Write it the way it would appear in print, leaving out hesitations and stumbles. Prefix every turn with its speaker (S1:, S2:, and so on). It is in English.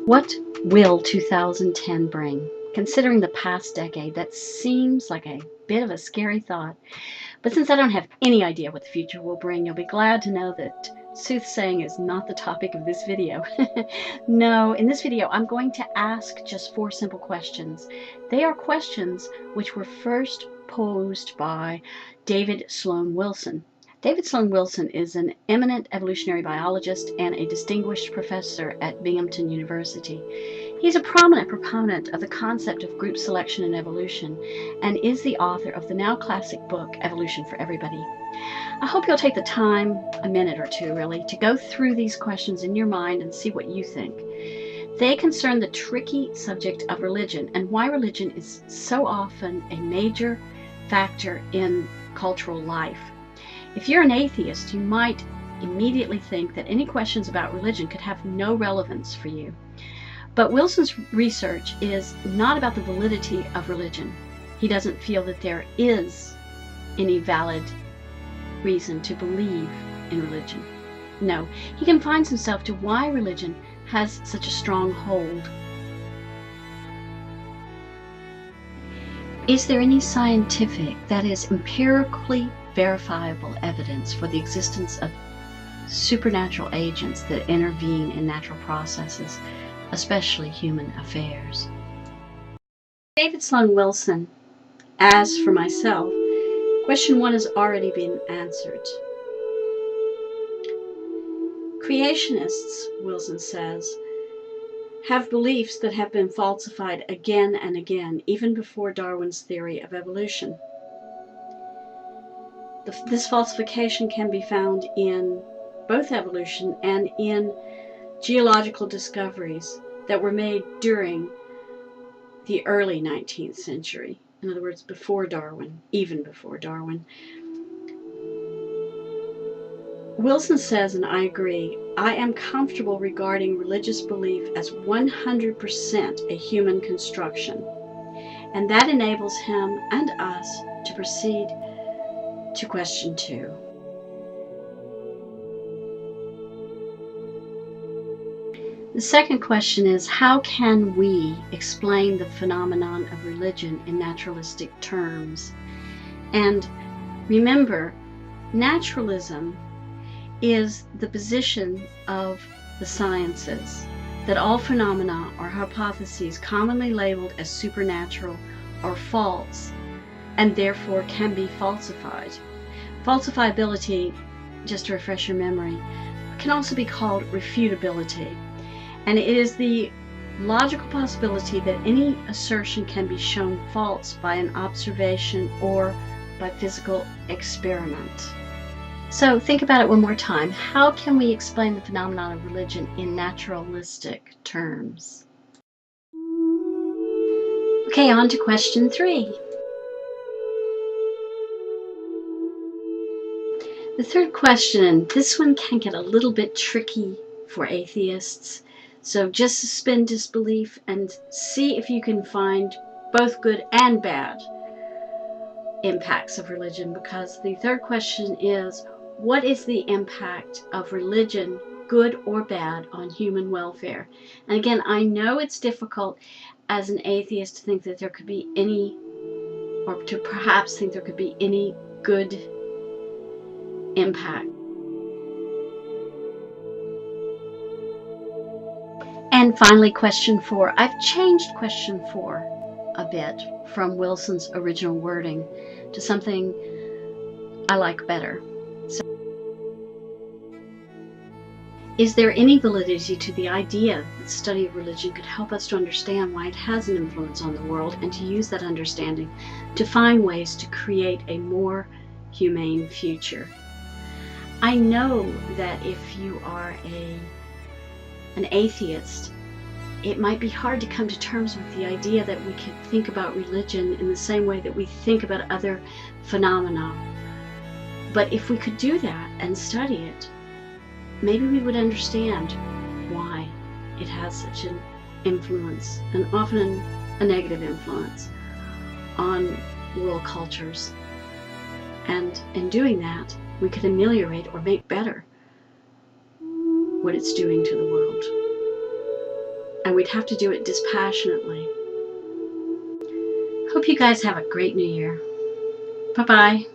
S1: What will 2010 bring? Considering the past decade, that seems like a bit of a scary thought. But since I don't have any idea what the future will bring, you'll be glad to know that soothsaying is not the topic of this video. No, in this video, I'm going to ask just 4 simple questions. They are questions which were first posed by David Sloan Wilson. David Sloan Wilson is an eminent evolutionary biologist and a distinguished professor at Binghamton University. He's a prominent proponent of the concept of group selection in evolution and is the author of the now classic book, Evolution for Everybody. I hope you'll take the time, a minute or two really, to go through these questions in your mind and see what you think. They concern the tricky subject of religion and why religion is so often a major factor in cultural life. If you're an atheist, you might immediately think that any questions about religion could have no relevance for you. But Wilson's research is not about the validity of religion. He doesn't feel that there is any valid reason to believe in religion. No, he confines himself to why religion has such a strong hold. Is there any scientific, that is, empirically verifiable evidence for the existence of supernatural agents that intervene in natural processes, especially human affairs? David Sloan Wilson, as for myself, question 1 has already been answered. Creationists, Wilson says, have beliefs that have been falsified again and again, even before Darwin's theory of evolution. This falsification can be found in both evolution and in geological discoveries that were made during the early 19th century. In other words, before Darwin, even before Darwin. Wilson says, and I agree, I am comfortable regarding religious belief as 100% a human construction, and that enables him and us to proceed to question 2. The second question is, how can we explain the phenomenon of religion in naturalistic terms? And remember, naturalism is the position of the sciences that all phenomena or hypotheses commonly labeled as supernatural are false and therefore can be falsified. Falsifiability, just to refresh your memory, can also be called refutability. And it is the logical possibility that any assertion can be shown false by an observation or by physical experiment. So think about it one more time. How can we explain the phenomenon of religion in naturalistic terms? Okay, on to question 3. The third question, and this one can get a little bit tricky for atheists, so just suspend disbelief and see if you can find both good and bad impacts of religion, because the third question is, what is the impact of religion, good or bad, on human welfare? And again, I know it's difficult as an atheist to think that there could be any, or to perhaps think there could be any good impact. And finally, question 4. I've changed question 4 a bit from Wilson's original wording to something I like better. So, is there any validity to the idea that the study of religion could help us to understand why it has an influence on the world, and to use that understanding to find ways to create a more humane future? I know that if you are an atheist, it might be hard to come to terms with the idea that we could think about religion in the same way that we think about other phenomena. But if we could do that and study it, maybe we would understand why it has such an influence, and often a negative influence, on world cultures. And in doing that, we could ameliorate or make better what it's doing to the world. and we'd have to do it dispassionately. Hope you guys have a great new year. Bye-bye.